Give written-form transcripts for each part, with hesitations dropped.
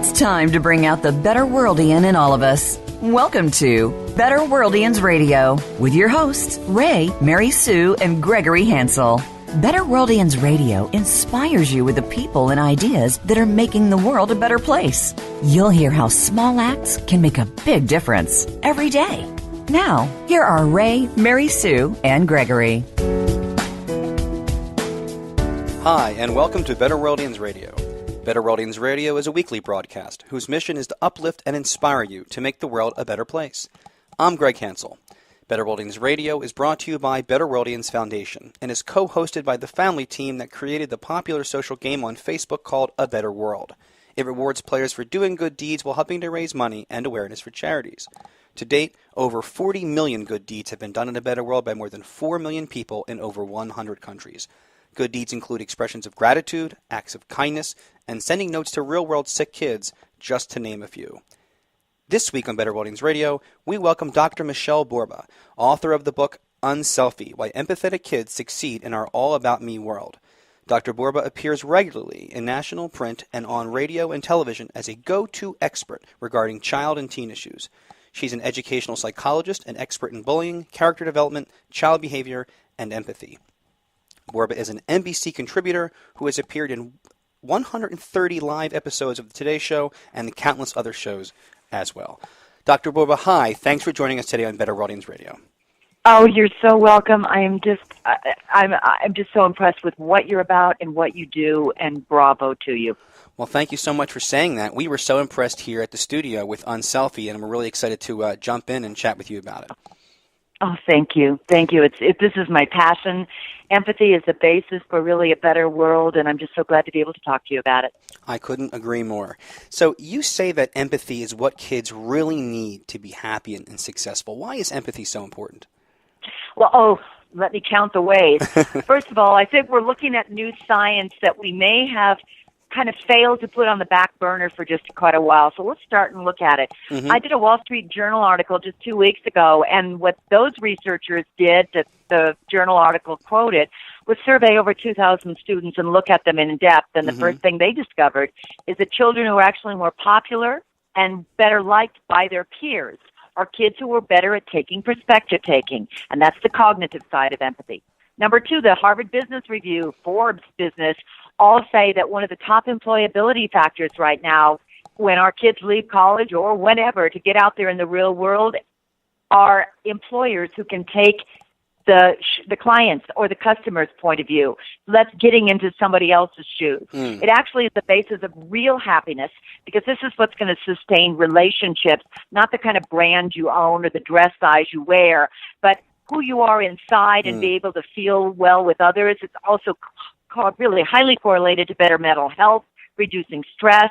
It's time to bring out the BetterWorldian in all of us. Welcome to BetterWorldians Radio with your hosts, Ray, Mary Sue, and Gregory Hansel. BetterWorldians Radio inspires you with the people and ideas that are making the world a better place. You'll hear how small acts can make a big difference every day. Now, here are Ray, Mary Sue, and Gregory. Hi, and welcome to BetterWorldians Radio. BetterWorldians Radio is a weekly broadcast whose mission is to uplift and inspire you to make the world a better place. I'm Greg Hansel. BetterWorldians Radio is brought to you by BetterWorldians Foundation and is co-hosted by the family team that created the popular social game on Facebook called A Better World. It rewards players for doing good deeds while helping to raise money and awareness for charities. To date, over 40 million good deeds have been done in A Better World by more than 4 million people in over 100 countries. Good deeds include expressions of gratitude, acts of kindness, and sending notes to real-world sick kids, just to name a few. This week on BetterWorldians Radio, we welcome Dr. Michele Borba, author of the book UnSelfie, Why Empathetic Kids Succeed in Our All-About-Me World. Dr. Borba appears regularly in national print and on radio and television as a go-to expert regarding child and teen issues. She's an educational psychologist and expert in bullying, character development, child behavior, and empathy. Borba is an NBC contributor who has appeared in 130 live episodes of the Today Show and countless other shows as well. Dr. Borba, hi. Thanks for joining us today on BetterWorldians Radio. Oh, you're so welcome. I'm just so impressed with what you're about and what you do, and bravo to you. Well, thank you so much for saying that. We were so impressed here at the studio with UnSelfie, and we're really excited to jump in and chat with you about it. Oh, thank you. Thank you. This is my passion. Empathy is the basis for really a better world, and I'm just so glad to be able to talk to you about it. I couldn't agree more. So you say that empathy is what kids really need to be happy and successful. Why is empathy so important? Well, let me count the ways. First of all, I think we're looking at new science that we may have kind of failed to put on the back burner for just quite a while. So let's start and look at it. Mm-hmm. I did a Wall Street Journal article just 2 weeks ago, and what those researchers did, that the journal article quoted, was survey over 2,000 students and look at them in depth. And the first thing they discovered is that children who are actually more popular and better liked by their peers are kids who were better at perspective taking, and that's the cognitive side of empathy. Number two, the Harvard Business Review, Forbes Business, all say that one of the top employability factors right now when our kids leave college or whenever to get out there in the real world are employers who can take the client's or the customer's point of view. That's getting into somebody else's shoes. It actually is the basis of real happiness, because this is what's going to sustain relationships, not the kind of brand you own or the dress size you wear, but who you are inside and be able to feel well with others. It's also really highly correlated to better mental health, reducing stress,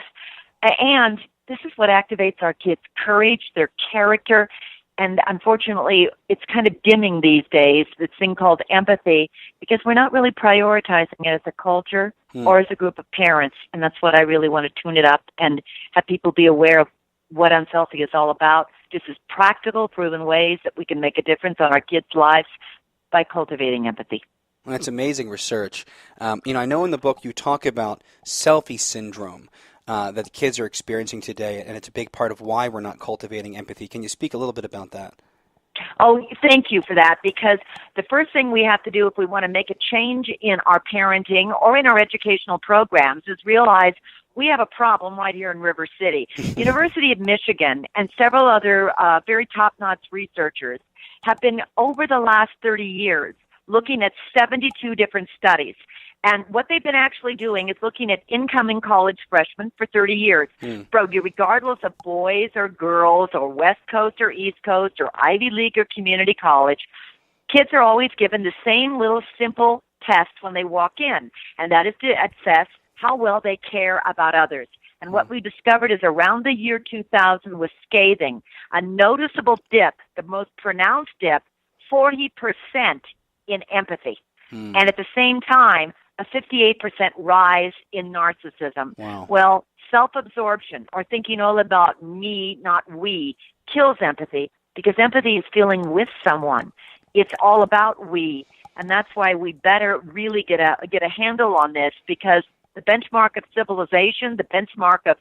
and this is what activates our kids' courage, their character, and unfortunately, it's kind of dimming these days, this thing called empathy, because we're not really prioritizing it as a culture or as a group of parents, and that's what I really want to tune it up and have people be aware of what UnSelfie is all about. This is practical, proven ways that we can make a difference on our kids' lives by cultivating empathy. Well, that's amazing research. I know in the book you talk about selfie syndrome that the kids are experiencing today, and it's a big part of why we're not cultivating empathy. Can you speak a little bit about that? Oh, thank you for that, because the first thing we have to do if we want to make a change in our parenting or in our educational programs is realize we have a problem right here in River City. University of Michigan and several other very top-notch researchers have been, over the last 30 years, looking at 72 different studies. And what they've been actually doing is looking at incoming college freshmen for 30 years, regardless of boys or girls or West Coast or East Coast or Ivy League or community college. Kids are always given the same little simple test when they walk in, and that is to assess how well they care about others. And what we discovered is around the year 2000 was scathing, a noticeable dip, the most pronounced dip, 40% in empathy. And at the same time, a 58% rise in narcissism. Wow. Well, self-absorption, or thinking all about me, not we, kills empathy, because empathy is feeling with someone. It's all about we, and that's why we better really get a handle on this, because the benchmark of civilization, the benchmark of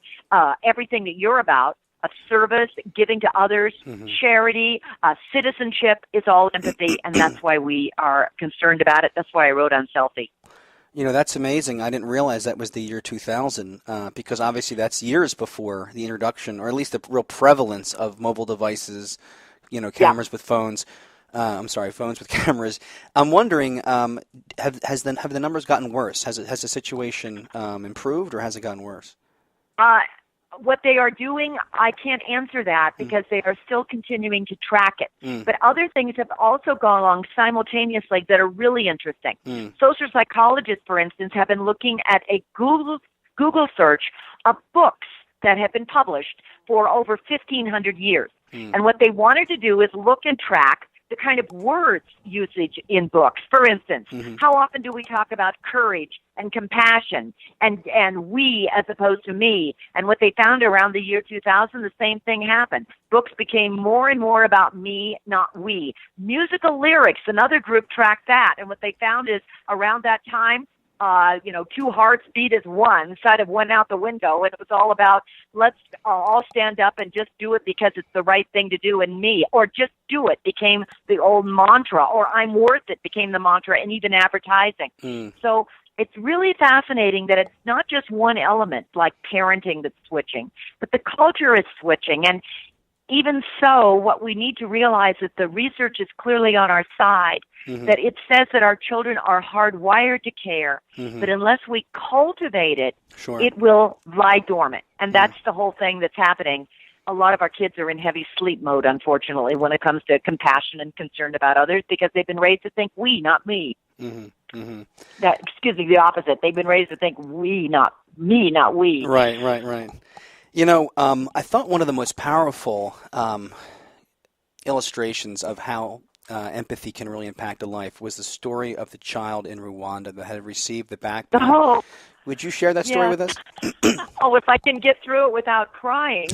everything that you're about, of service, giving to others, charity, citizenship is all empathy, and that's why we are concerned about it. That's why I wrote UnSelfie. You know, that's amazing. I didn't realize that was the year 2000 because obviously that's years before the introduction, or at least the real prevalence of mobile devices, you know, cameras with phones. Phones with cameras. I'm wondering, have the numbers gotten worse? Has the situation improved, or has it gotten worse? What they are doing, I can't answer that because they are still continuing to track it. But other things have also gone along simultaneously that are really interesting. Social psychologists, for instance, have been looking at a Google search of books that have been published for over 1,500 years. And what they wanted to do is look and track the kind of words usage in books. For instance, how often do we talk about courage and compassion and we as opposed to me? And what they found around the year 2000, the same thing happened. Books became more and more about me, not we. Musical lyrics, another group tracked that. And what they found is around that time, two hearts beat as one, side of one out the window. And it was all about, let's all stand up and just do it because it's the right thing to do, and me, or just do it became the old mantra, or I'm worth it became the mantra, and even advertising. So it's really fascinating that it's not just one element like parenting that's switching, but the culture is switching. And even so, what we need to realize is the research is clearly on our side, that it says that our children are hardwired to care, but unless we cultivate it, it will lie dormant. And that's the whole thing that's happening. A lot of our kids are in heavy sleep mode, unfortunately, when it comes to compassion and concern about others, because they've been raised to think we, not me. The opposite. They've been raised to think we, not me, not we. Right. You know, I thought one of the most powerful illustrations of how empathy can really impact a life was the story of the child in Rwanda that had received the backpack. Oh. Would you share that story with us? If I can get through it without crying.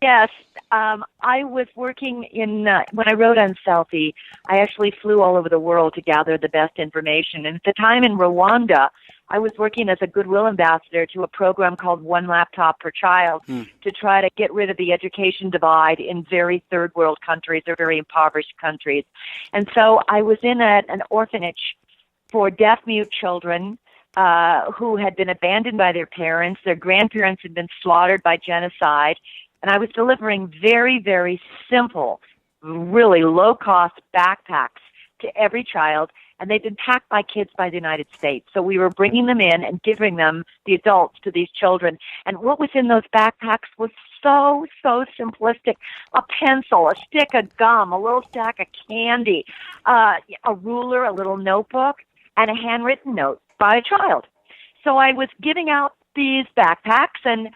Yes. I was working when I wrote UnSelfie, I actually flew all over the world to gather the best information. And at the time in Rwanda, I was working as a Goodwill ambassador to a program called One Laptop Per Child to try to get rid of the education divide in very third world countries or very impoverished countries. And so I was in an orphanage for deaf-mute children who had been abandoned by their parents. Their grandparents had been slaughtered by genocide. And I was delivering very, very simple, really low-cost backpacks to every child. And they'd been packed by kids by the United States. So we were bringing them in and giving them, the adults, to these children. And what was in those backpacks was so simplistic. A pencil, a stick of gum, a little stack of candy, a ruler, a little notebook, and a handwritten note by a child. So I was giving out these backpacks, and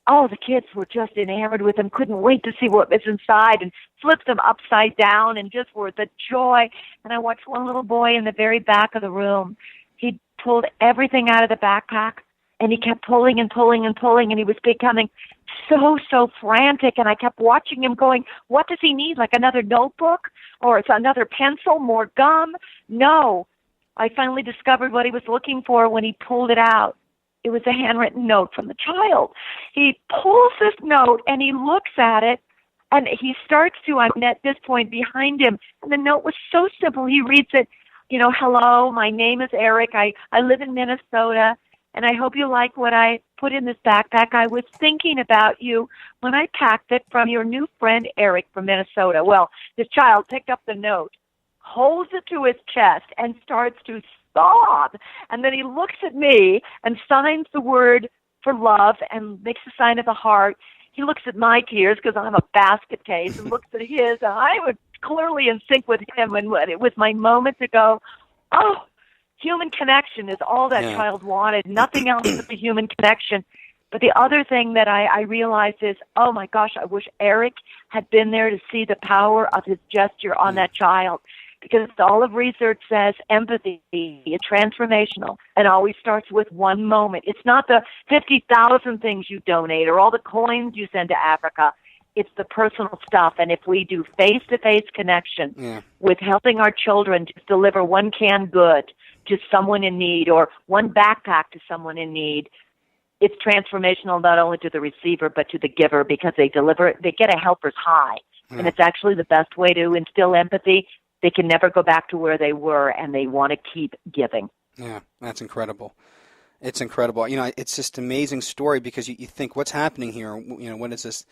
the kids were just enamored with them, couldn't wait to see what was inside, and flipped them upside down, and just were the joy. And I watched one little boy in the very back of the room. He pulled everything out of the backpack, and he kept pulling and pulling and pulling, and he was becoming so frantic. And I kept watching him going, what does he need, like another notebook or it's another pencil, more gum? No. I finally discovered what he was looking for when he pulled it out. It was a handwritten note from the child. He pulls this note, and he looks at it, and he starts to, I'm at this point behind him, and the note was so simple. He reads it, hello, my name is Eric. I live in Minnesota, and I hope you like what I put in this backpack. I was thinking about you when I packed it from your new friend, Eric, from Minnesota. Well, this child picked up the note, holds it to his chest, and starts to sob. And then he looks at me and signs the word for love and makes the sign of the heart. He looks at my tears because I'm a basket case, and looks at his, and I was clearly in sync with him. And it was my moment to go, human connection is all that child wanted. Nothing else but the human connection. But the other thing that I realized is, oh my gosh, I wish Eric had been there to see the power of his gesture on that child. Because all of research says empathy is transformational and always starts with one moment. It's not the 50,000 things you donate or all the coins you send to Africa. It's the personal stuff. And if we do face-to-face connection with helping our children to deliver one canned good to someone in need or one backpack to someone in need, it's transformational not only to the receiver but to the giver, because they get a helper's high. And it's actually the best way to instill empathy. They can never go back to where they were, and they want to keep giving. Yeah, that's incredible. It's incredible. It's just an amazing story, because you think, what's happening here? What is this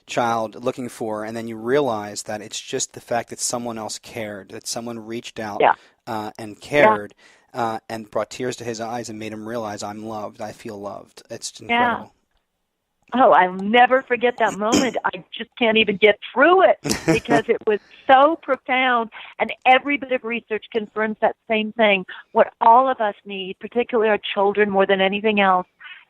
child looking for? And then you realize that it's just the fact that someone else cared, that someone reached out and cared and brought tears to his eyes and made him realize, I'm loved, I feel loved. It's incredible. Yeah. Oh, I'll never forget that moment. I just can't even get through it because it was so profound. And every bit of research confirms that same thing. What all of us need, particularly our children more than anything else,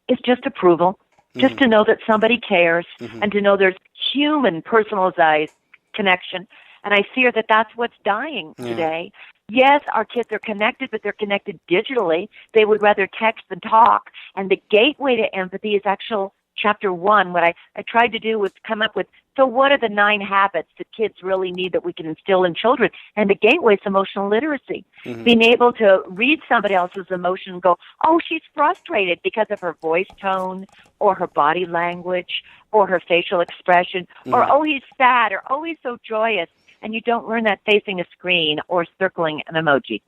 is just approval, just to know that somebody cares and to know there's human, personalized connection. And I fear that that's what's dying today. Yes, our kids are connected, but they're connected digitally. They would rather text than talk. And the gateway to empathy is actual Chapter 1, what I tried to do was come up with, so what are the 9 habits that kids really need that we can instill in children? And the gateway is emotional literacy. Being able to read somebody else's emotion and go, oh, she's frustrated because of her voice tone or her body language or her facial expression, or oh, he's sad, or oh, he's so joyous. And you don't learn that facing a screen or circling an emoji.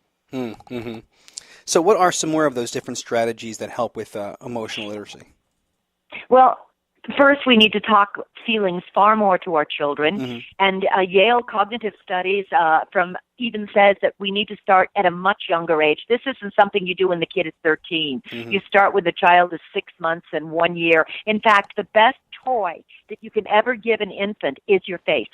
So what are some more of those different strategies that help with emotional literacy? Well, first we need to talk feelings far more to our children. And Yale Cognitive Studies from even says that we need to start at a much younger age. This isn't something you do when the kid is 13. You start when the child is 6 months and 1 year. In fact, the best toy that you can ever give an infant is your face.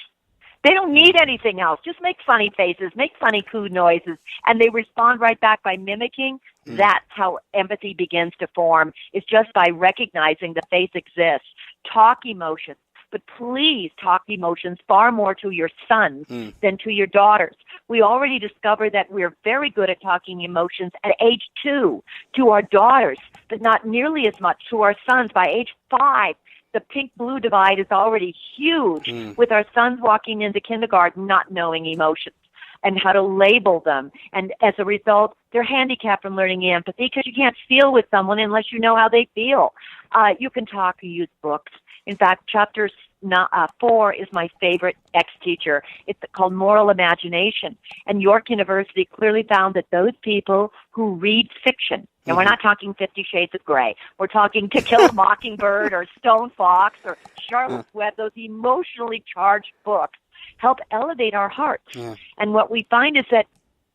They don't need anything else. Just make funny faces, make funny coo noises, and they respond right back by mimicking. That's how empathy begins to form, is just by recognizing the face exists. Talk emotions, but please talk emotions far more to your sons than to your daughters. We already discovered that we're very good at talking emotions at age 2 to our daughters, but not nearly as much to our sons. By age 5, the pink-blue divide is already huge with our sons walking into kindergarten not knowing emotions and how to label them. And as a result, they're handicapped from learning empathy because you can't feel with someone unless you know how they feel. You can talk or use books. In fact, chapter 4 is my favorite ex-teacher. It's called Moral Imagination. And York University clearly found that those people who read fiction, and we're not talking 50 Shades of Grey, we're talking To Kill a Mockingbird or Stone Fox or Charlotte's Web, those emotionally charged books, help elevate our hearts. And what we find is that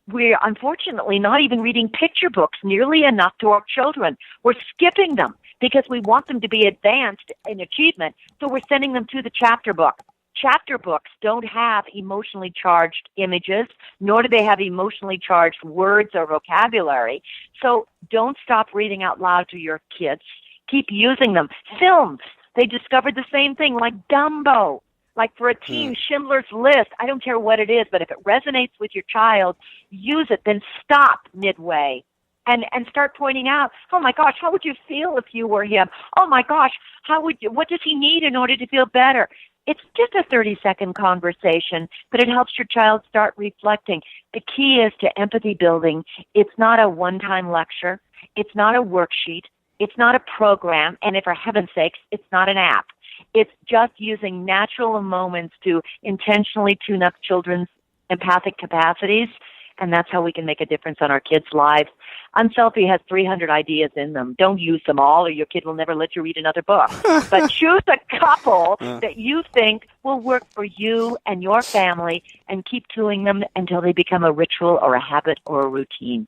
we're unfortunately not even reading picture books nearly enough to our children. We're skipping them because we want them to be advanced in achievement, so we're sending them to the chapter book. Chapter books don't have emotionally charged images, nor do they have emotionally charged words or vocabulary. So don't stop reading out loud to your kids. Keep using them. Films, they discovered the same thing, like Dumbo. Like for a teen, Schindler's List, I don't care what it is, but if it resonates with your child, use it, then stop midway and start pointing out, oh my gosh, how would you feel if you were him? Oh my gosh, what does he need in order to feel better? It's just a 30-second conversation, but it helps your child start reflecting. The key is to empathy building. It's not a one-time lecture. It's not a worksheet. It's not a program. And for heaven's sakes, it's not an app. It's just using natural moments to intentionally tune up children's empathic capacities, and that's how we can make a difference on our kids' lives. UnSelfie has 300 ideas in them. Don't use them all, or your kid will never let you read another book. But choose a couple that you think will work for you and your family, and keep doing them until they become a ritual or a habit or a routine.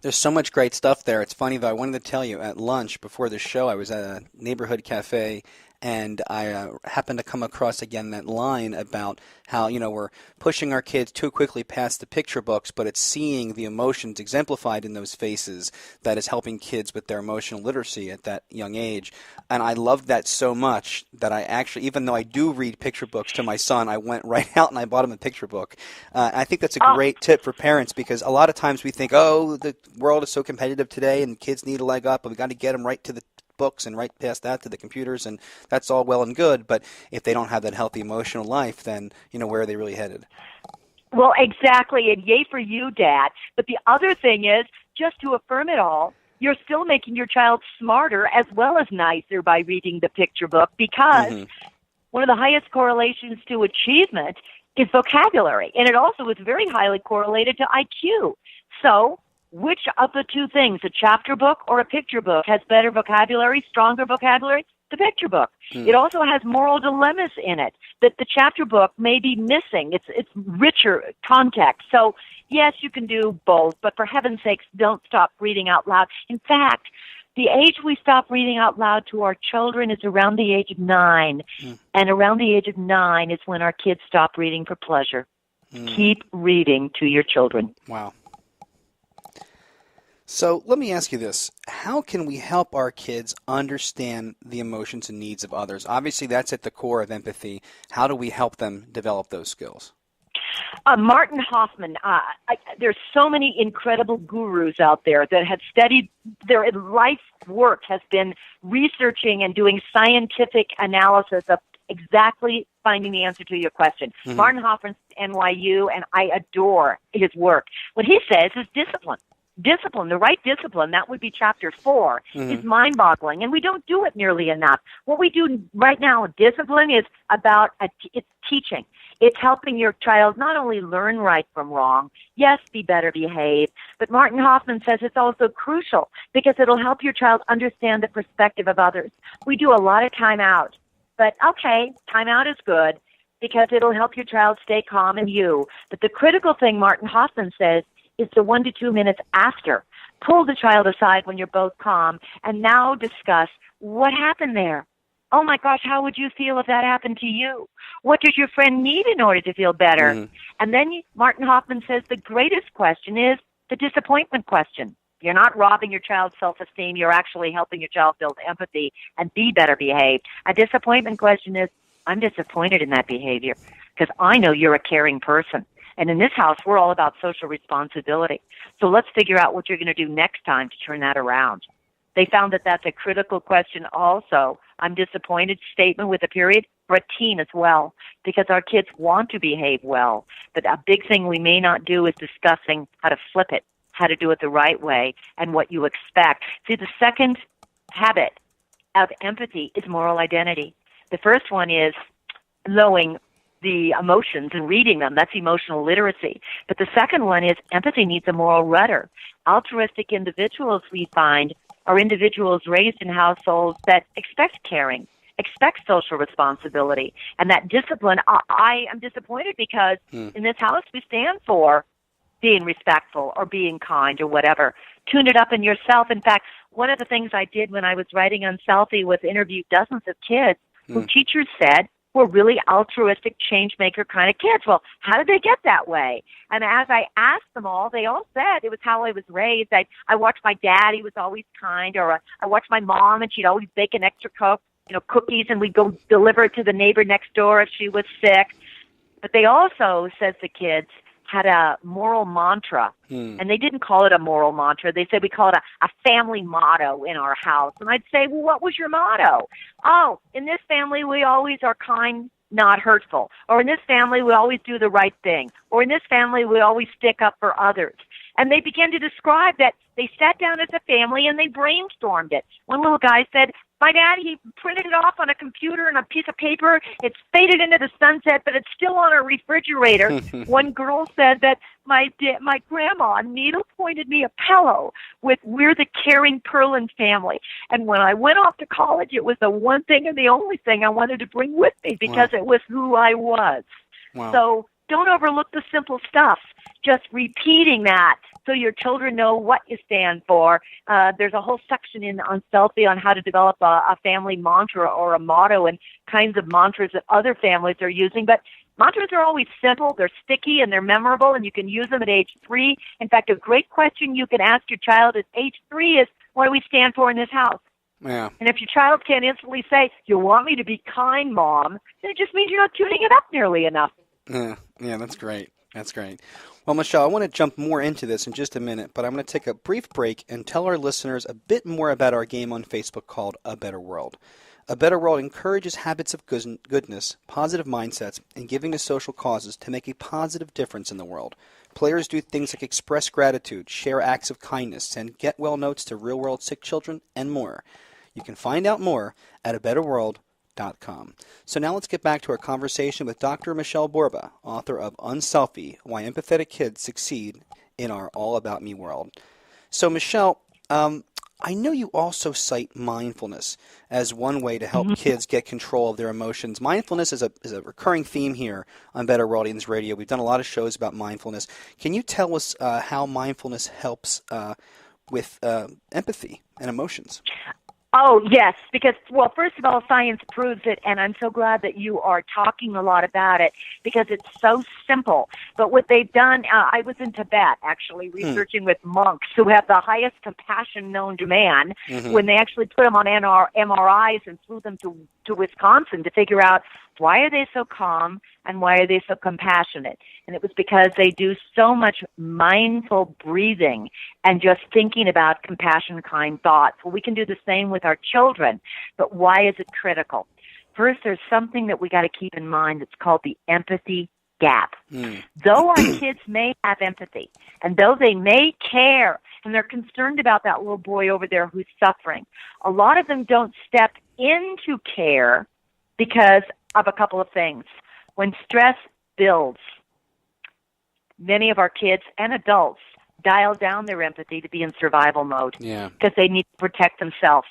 There's so much great stuff there. It's funny, though. I wanted to tell you, at lunch before the show, I was at a neighborhood cafe, and I happened to come across again that line about how, we're pushing our kids too quickly past the picture books, but it's seeing the emotions exemplified in those faces that is helping kids with their emotional literacy at that young age. And I loved that so much that I actually, even though I do read picture books to my son, I went right out and I bought him a picture book. I think that's a great tip for parents, because a lot of times we think, the world is so competitive today and kids need a leg up, but we got to get them right to the books and right past that to the computers, and that's all well and good, but if they don't have that healthy emotional life, then where are they really headed? Well, exactly, and yay for you, Dad. But the other thing is, just to affirm it all, you're still making your child smarter as well as nicer by reading the picture book, because one of the highest correlations to achievement is vocabulary, and it also is very highly correlated to IQ. So which of the two things, a chapter book or a picture book, has better vocabulary, stronger vocabulary? The picture book. It also has moral dilemmas in it that the chapter book may be missing. It's richer context. So, yes, you can do both, but for heaven's sakes, don't stop reading out loud. In fact, the age we stop reading out loud to our children is around the age of 9. And around the age of 9 is when our kids stop reading for pleasure. Keep reading to your children. Wow. So let me ask you this. How can we help our kids understand the emotions and needs of others? Obviously, that's at the core of empathy. How do we help them develop those skills? Martin Hoffman, there's so many incredible gurus out there that have studied, their life's work has been researching and doing scientific analysis of exactly finding the answer to your question. Martin Hoffman's NYU, and I adore his work. What he says is discipline. Discipline, the right discipline, that would be chapter 4, is mind-boggling, and we don't do it nearly enough. What we do right now, discipline, is about it's teaching. It's helping your child not only learn right from wrong, yes, be better behaved, but Martin Hoffman says it's also crucial because it'll help your child understand the perspective of others. We do a lot of time out, but okay, time out is good because it'll help your child stay calm and you. But the critical thing, Martin Hoffman says, is the 1 to 2 minutes after. Pull the child aside when you're both calm and now discuss what happened there. Oh my gosh, how would you feel if that happened to you? What does your friend need in order to feel better? And then Martin Hoffman says the greatest question is the disappointment question. You're not robbing your child's self-esteem. You're actually helping your child build empathy and be better behaved. A disappointment question is, I'm disappointed in that behavior because I know you're a caring person. And in this house, we're all about social responsibility. So let's figure out what you're going to do next time to turn that around. They found that that's a critical question also. I'm disappointed statement with a period for a teen as well, because our kids want to behave well. But a big thing we may not do is discussing how to flip it, how to do it the right way, and what you expect. See, the second habit of empathy is moral identity. The first one is knowing the emotions and reading them. That's emotional literacy. But the second one is empathy needs a moral rudder. Altruistic individuals, we find, are individuals raised in households that expect caring, expect social responsibility. And that discipline, I am disappointed because in this house we stand for being respectful or being kind or whatever. Tune it up in yourself. In fact, one of the things I did when I was writing UnSelfie was interview dozens of kids who teachers said were really altruistic, change-maker kind of kids. Well, how did they get that way? And as I asked them all, they all said it was how I was raised. I watched my dad, he was always kind, or I watched my mom, and she'd always bake an extra cookies, and we'd go deliver it to the neighbor next door if she was sick. But they also, says the kids, had a moral mantra, and they didn't call it a moral mantra. They said we call it a family motto in our house. And I'd say, well, what was your motto? Oh, in this family, we always are kind, not hurtful. Or in this family, we always do the right thing. Or in this family, we always stick up for others. And they began to describe that they sat down as a family and they brainstormed it. One little guy said, my dad, he printed it off on a computer and a piece of paper. It's faded into the sunset, but it's still on our refrigerator. One girl said that my grandma needle-pointed me a pillow with "We're the Caring Perlin Family." And when I went off to college, it was the one thing and the only thing I wanted to bring with me because it was who I was. Wow. So don't overlook the simple stuff. Just repeating that so your children know what you stand for. There's a whole section in UnSelfie on how to develop a family mantra or a motto and kinds of mantras that other families are using. But mantras are always simple, they're sticky, and they're memorable, and you can use them at age 3. In fact, a great question you can ask your child at age 3 is, what do we stand for in this house? Yeah. And if your child can't instantly say, you want me to be kind, Mom, then it just means you're not tuning it up nearly enough. Yeah, that's great. That's great. Well, Michele, I want to jump more into this in just a minute, but I'm going to take a brief break and tell our listeners a bit more about our game on Facebook called A Better World. A Better World encourages habits of goodness, positive mindsets, and giving to social causes to make a positive difference in the world. Players do things like express gratitude, share acts of kindness, send get-well notes to real-world sick children, and more. You can find out more at abetterworld.com. So now let's get back to our conversation with Dr. Michele Borba, author of UnSelfie, Why Empathetic Kids Succeed in Our All About Me World. So Michele, I know you also cite mindfulness as one way to help kids get control of their emotions. Mindfulness is a recurring theme here on BetterWorldians Radio. We've done a lot of shows about mindfulness. Can you tell us how mindfulness helps with empathy and emotions? Oh, yes, because, well, first of all, science proves it, and I'm so glad that you are talking a lot about it because it's so simple. But what they've done, I was in Tibet, actually, researching with monks who have the highest compassion known to man, when they actually put them on MRIs and flew them to Wisconsin to figure out why are they so calm and why are they so compassionate. And it was because they do so much mindful breathing and just thinking about compassion, kind thoughts. Well, we can do the same with our children, but why is it critical? First, there's something that we got to keep in mind that's called the empathy gap. Though our kids may have empathy, and though they may care, and they're concerned about that little boy over there who's suffering, a lot of them don't step into care because of a couple of things. When stress builds, many of our kids and adults dial down their empathy to be in survival mode because they need to protect themselves.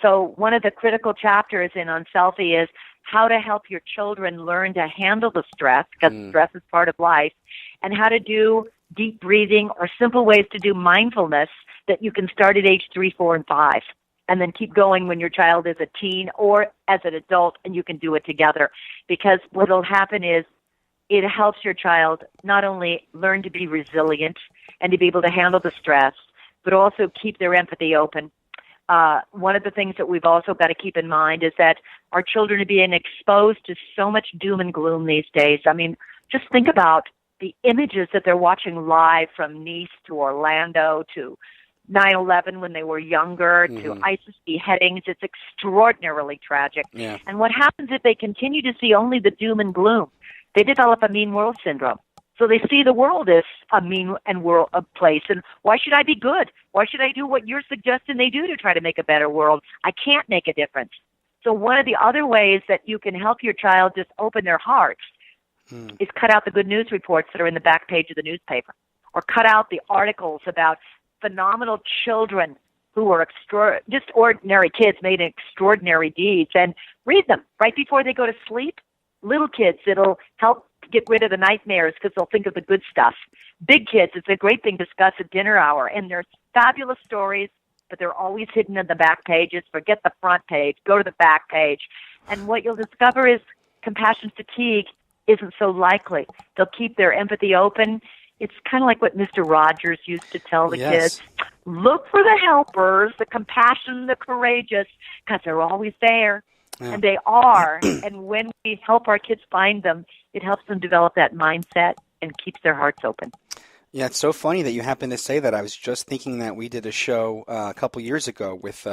So one of the critical chapters in UnSelfie is how to help your children learn to handle the stress, because stress is part of life, and how to do deep breathing or simple ways to do mindfulness that you can start at age 3, 4, and 5. And then keep going when your child is a teen or as an adult, and you can do it together. Because what will happen is it helps your child not only learn to be resilient and to be able to handle the stress, but also keep their empathy open. One of the things that we've also got to keep in mind is that our children are being exposed to so much doom and gloom these days. I mean, just think about the images that they're watching live from Nice to Orlando to 9/11 when they were younger, to ISIS beheadings. It's extraordinarily tragic. And what happens if they continue to see only the doom and gloom? They develop a mean world syndrome. So they see the world as a mean and world a place. And why should I be good? Why should I do what you're suggesting they do to try to make a better world? I can't make a difference. So one of the other ways that you can help your child just open their hearts is cut out the good news reports that are in the back page of the newspaper, or cut out the articles about phenomenal children who are just ordinary kids made extraordinary deeds, and read them right before they go to sleep. Little kids, it'll help get rid of the nightmares because they'll think of the good stuff. Big kids, it's a great thing to discuss at dinner hour, and there's fabulous stories, but they're always hidden in the back pages. Forget the front page, go to the back page. And what you'll discover is compassion fatigue isn't so likely. They'll keep their empathy open. It's kind of like what Mr. Rogers used to tell the kids. Look for the helpers, the compassion, the courageous, because they're always there. And they are. And when we help our kids find them, it helps them develop that mindset and keeps their hearts open. Yeah, it's so funny that you happen to say that. I was just thinking that we did a show a couple years ago with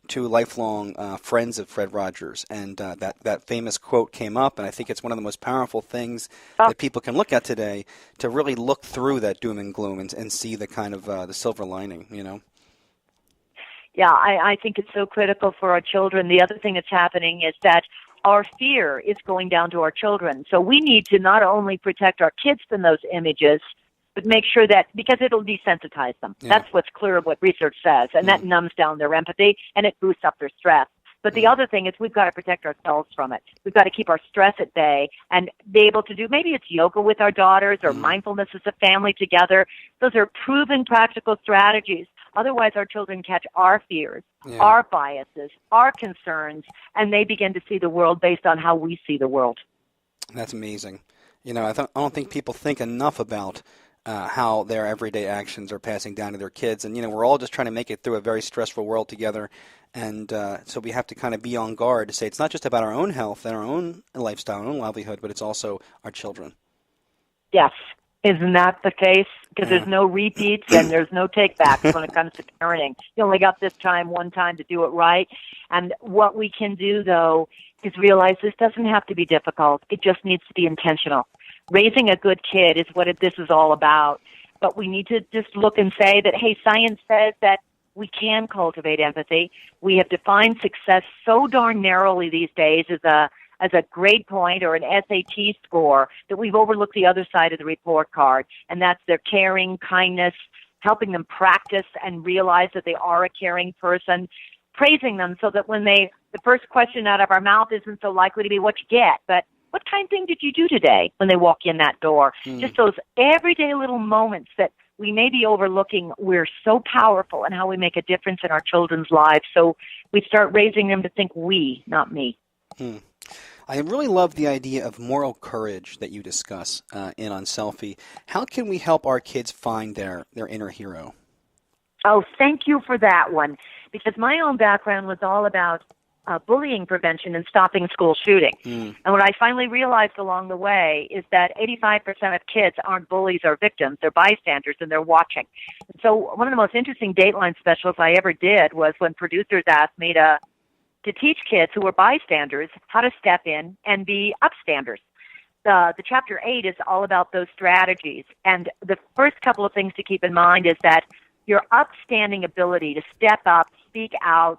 two lifelong friends of Fred Rogers, and that famous quote came up, and I think it's one of the most powerful things that people can look at today, to really look through that doom and gloom and see the kind of the silver lining, you know? Yeah, I think it's so critical for our children. The other thing that's happening is that our fear is going down to our children. So we need to not only protect our kids from those images, but make sure that, because it'll desensitize them. That's what's clear of what research says, and that numbs down their empathy, and it boosts up their stress. But the other thing is we've got to protect ourselves from it. We've got to keep our stress at bay and be able to do, maybe it's yoga with our daughters or mindfulness as a family together. Those are proven practical strategies. Otherwise, our children catch our fears, our biases, our concerns, and they begin to see the world based on how we see the world. That's amazing. You know, I don't think people think enough about how their everyday actions are passing down to their kids. And, you know, we're all just trying to make it through a very stressful world together. And so we have to kind of be on guard to say it's not just about our own health and our own lifestyle, our own livelihood, but it's also our children. Yes, Isn't that the case? Because there's no repeats and there's no takebacks when it comes to parenting. You only got one time to do it right. And what we can do, though, is realize this doesn't have to be difficult. It just needs to be intentional. Raising a good kid is what this is all about. But we need to just look and say that, hey, science says that we can cultivate empathy. We have defined success so darn narrowly these days as a grade point or an SAT score that we've overlooked the other side of the report card, and that's their caring, kindness, helping them practice and realize that they are a caring person, praising them so that when the first question out of our mouth isn't so likely to be what you get, but what kind of thing did you do today when they walk in that door? Just those everyday little moments that we may be overlooking. We're so powerful in how we make a difference in our children's lives. So we start raising them to think we, not me. I really love the idea of moral courage that you discuss in UnSelfie. How can we help our kids find their inner hero? Oh, thank you for that one, because my own background was all about bullying prevention and stopping school shooting. And what I finally realized along the way is that 85% of kids aren't bullies or victims. They're bystanders, and they're watching. And so one of the most interesting Dateline specials I ever did was when producers asked me to teach kids who were bystanders how to step in and be upstanders. The Chapter 8 is all about those strategies. And the first couple of things to keep in mind is that your upstanding ability to step up, speak out,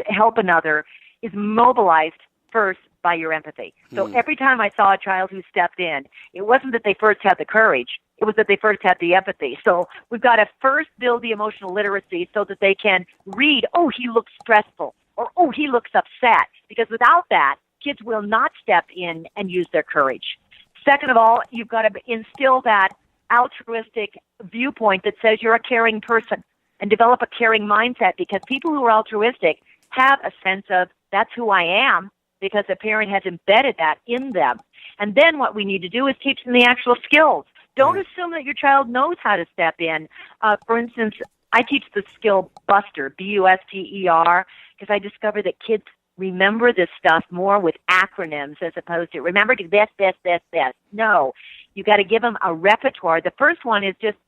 help another is mobilized first by your empathy. So every time I saw a child who stepped in, it wasn't that they first had the courage, it was that they first had the empathy. So we've got to first build the emotional literacy so that they can read, oh, he looks stressful, or oh, he looks upset. Because without that, kids will not step in and use their courage. Second of all, you've got to instill that altruistic viewpoint that says you're a caring person and develop a caring mindset, because people who are altruistic have a sense of that's who I am because a parent has embedded that in them. And then what we need to do is teach them the actual skills. Don't assume that your child knows how to step in. For instance, I teach the skill BUSTER, B-U-S-T-E-R, because I discovered that kids remember this stuff more with acronyms as opposed to remember to this. No, you got to give them a repertoire. The first one is just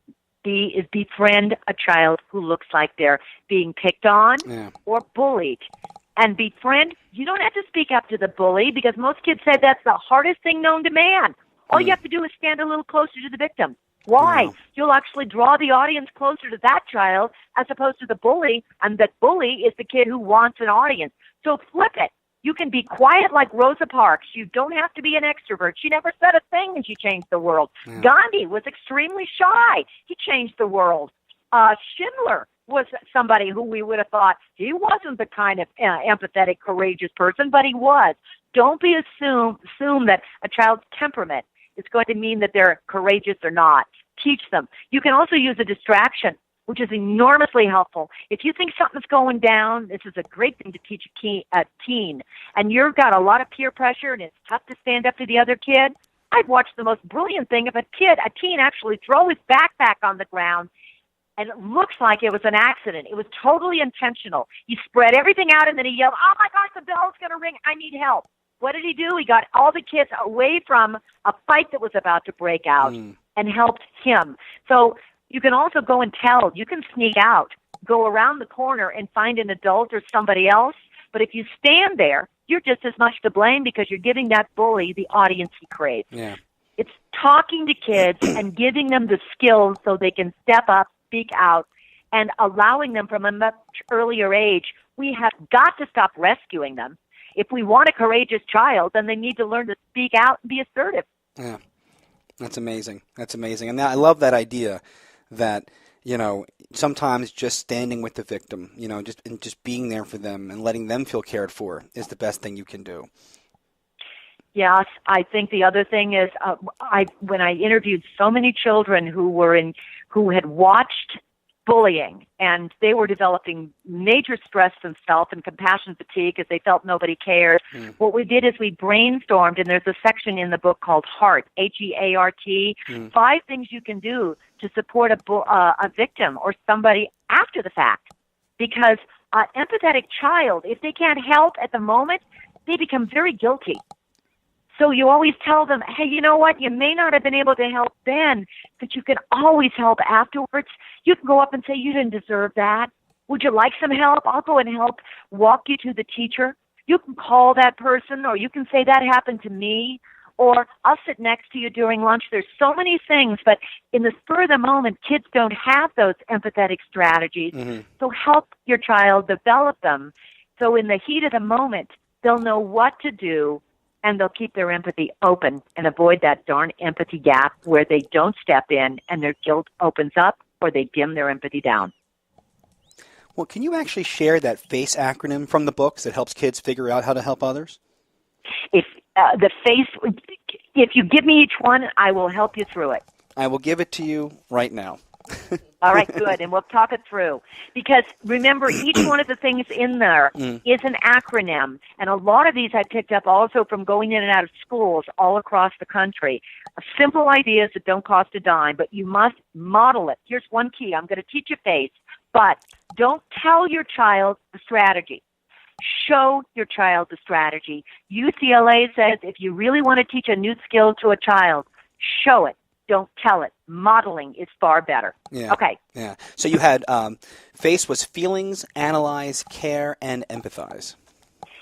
befriend a child who looks like they're being picked on or bullied. And befriend, you don't have to speak up to the bully, because most kids say that's the hardest thing known to man. All you have to do is stand a little closer to the victim. Why? Wow. You'll actually draw the audience closer to that child as opposed to the bully, and that bully is the kid who wants an audience. So flip it. You can be quiet like Rosa Parks. You don't have to be an extrovert. She never said a thing and she changed the world. Gandhi was extremely shy. He changed the world. Schindler was somebody who we would have thought he wasn't the kind of empathetic, courageous person, but he was. Don't assume that a child's temperament is going to mean that they're courageous or not. Teach them. You can also use a distraction, which is enormously helpful. If you think something's going down, this is a great thing to teach a teen, and you've got a lot of peer pressure and it's tough to stand up to the other kid, I'd watch the most brilliant thing if a teen actually throw his backpack on the ground, and it looks like it was an accident. It was totally intentional. He spread everything out, and then he yelled, oh my gosh, the bell's going to ring. I need help. What did he do? He got all the kids away from a fight that was about to break out and helped him. So you can also go and tell. You can sneak out, go around the corner and find an adult or somebody else. But if you stand there, you're just as much to blame, because you're giving that bully the audience he craves. Yeah. It's talking to kids and giving them the skills so they can step up, speak out, and allowing them from a much earlier age. We have got to stop rescuing them. If we want a courageous child, then they need to learn to speak out and be assertive. Yeah, that's amazing. That's amazing. And I love that idea that, sometimes just standing with the victim, just being there for them and letting them feel cared for is the best thing you can do. Yes, I think the other thing is when I interviewed so many children who had watched bullying, and they were developing major stress themselves and compassion fatigue because they felt nobody cared. What we did is we brainstormed, and there's a section in the book called HEART, H-E-A-R-T, 5 things you can do to support a victim or somebody after the fact. Because an empathetic child, if they can't help at the moment, they become very guilty. So you always tell them, hey, you know what? You may not have been able to help then, but you can always help afterwards. You can go up and say, you didn't deserve that. Would you like some help? I'll go and help walk you to the teacher. You can call that person, or you can say, that happened to me, or I'll sit next to you during lunch. There's so many things, but in the spur of the moment, kids don't have those empathetic strategies. Mm-hmm. So help your child develop them. So in the heat of the moment, they'll know what to do, and they'll keep their empathy open and avoid that darn empathy gap where they don't step in and their guilt opens up, or they dim their empathy down. Well, can you actually share that FACE acronym from the books that helps kids figure out how to help others? If you give me each one, I will help you through it. I will give it to you right now. All right, good, and we'll talk it through. Because remember, each one of the things in there is an acronym, and a lot of these I picked up also from going in and out of schools all across the country. Simple ideas that don't cost a dime, but you must model it. Here's one key. I'm going to teach you FACE, but don't tell your child the strategy. Show your child the strategy. UCLA says if you really want to teach a new skill to a child, show it. Don't tell it. Modeling is far better. Yeah. Okay. Yeah. So you had FACE was feelings, analyze, care, and empathize.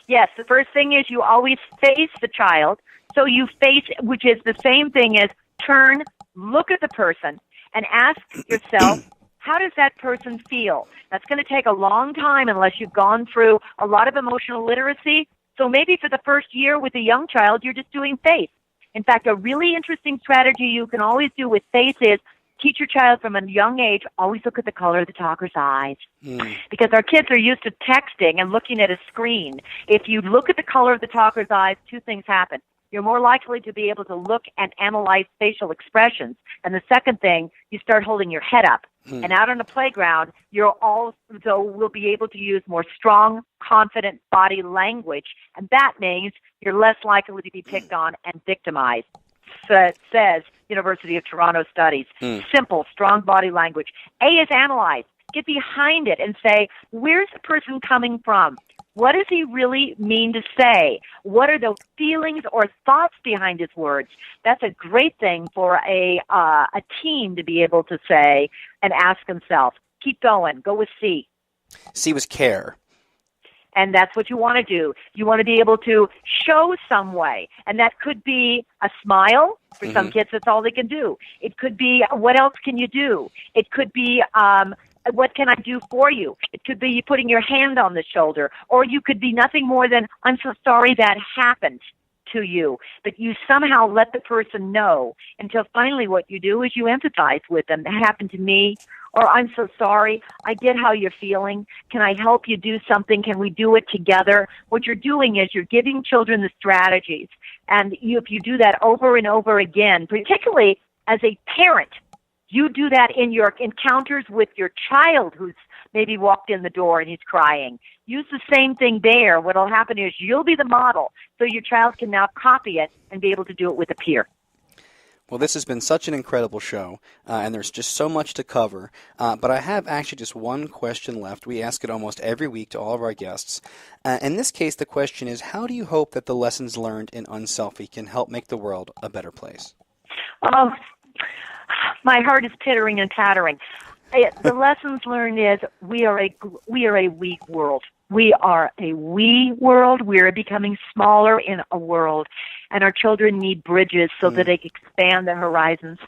Yes. The first thing is you always face the child. So you face, which is the same thing as turn, look at the person, and ask yourself, how does that person feel? That's going to take a long time unless you've gone through a lot of emotional literacy. So maybe for the first year with a young child, you're just doing FACE. In fact, a really interesting strategy you can always do with FACE is teach your child from a young age, always look at the color of the talker's eyes. Because our kids are used to texting and looking at a screen. If you look at the color of the talker's eyes, two things happen. You're more likely to be able to look and analyze facial expressions. And the second thing, you start holding your head up. And out on the playground, you're also will be able to use more strong, confident body language. And that means you're less likely to be picked on and victimized. Says University of Toronto studies. Simple, strong body language. A is analyze. Get behind it and say, where's the person coming from? What does he really mean to say? What are the feelings or thoughts behind his words? That's a great thing for a teen to be able to say and ask himself. Keep going. Go with C. C was care. And that's what you want to do. You want to be able to show some way. And that could be a smile. For some kids, that's all they can do. It could be, what else can you do? It could be, what can I do for you? It could be you putting your hand on the shoulder. Or you could be nothing more than, I'm so sorry that happened to you. But you somehow let the person know until finally what you do is you empathize with them. That happened to me. Or I'm so sorry. I get how you're feeling. Can I help you do something? Can we do it together? What you're doing is you're giving children the strategies. And if you do that over and over again, particularly as a parent, you do that in your encounters with your child who's maybe walked in the door and he's crying. Use the same thing there. What will happen is you'll be the model, so your child can now copy it and be able to do it with a peer. Well, this has been such an incredible show, and there's just so much to cover. But I have actually just one question left. We ask it almost every week to all of our guests. In this case, the question is, how do you hope that the lessons learned in UnSelfie can help make the world a better place? My heart is pittering and pattering. The lessons learned is we are a weak world. We are a we world. We are becoming smaller in a world, and our children need bridges so that they can expand their horizons.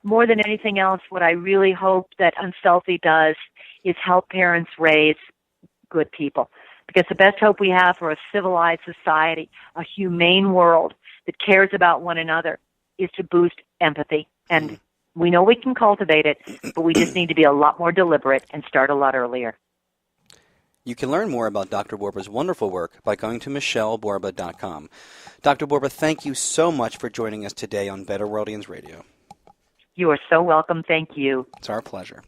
More than anything else, what I really hope that UnSelfie does is help parents raise good people. Because the best hope we have for a civilized society, a humane world that cares about one another, is to boost empathy. And we know we can cultivate it, but we just need to be a lot more deliberate and start a lot earlier. You can learn more about Dr. Borba's wonderful work by going to MicheleBorba.com. Dr. Borba, thank you so much for joining us today on BetterWorldians Radio. You are so welcome. Thank you. It's our pleasure.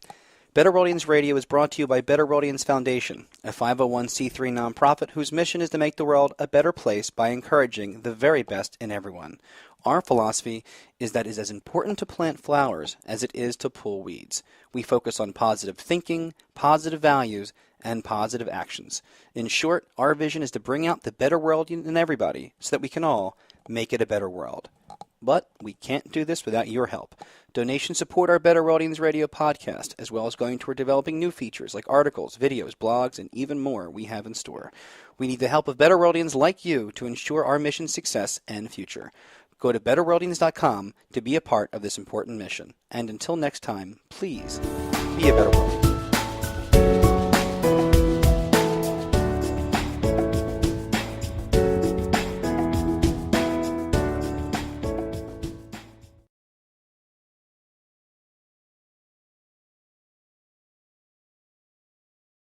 BetterWorldians Radio is brought to you by BetterWorldians Foundation, a 501c3 nonprofit whose mission is to make the world a better place by encouraging the very best in everyone. Our philosophy is that it is as important to plant flowers as it is to pull weeds. We focus on positive thinking, positive values, and positive actions. In short, our vision is to bring out the better world in everybody so that we can all make it a better world. But we can't do this without your help. Donations support our BetterWorldians Radio podcast, as well as going toward developing new features like articles, videos, blogs, and even more we have in store. We need the help of BetterWorldians like you to ensure our mission's success and future. Go to BetterWorldians.com to be a part of this important mission. And until next time, please be a better world.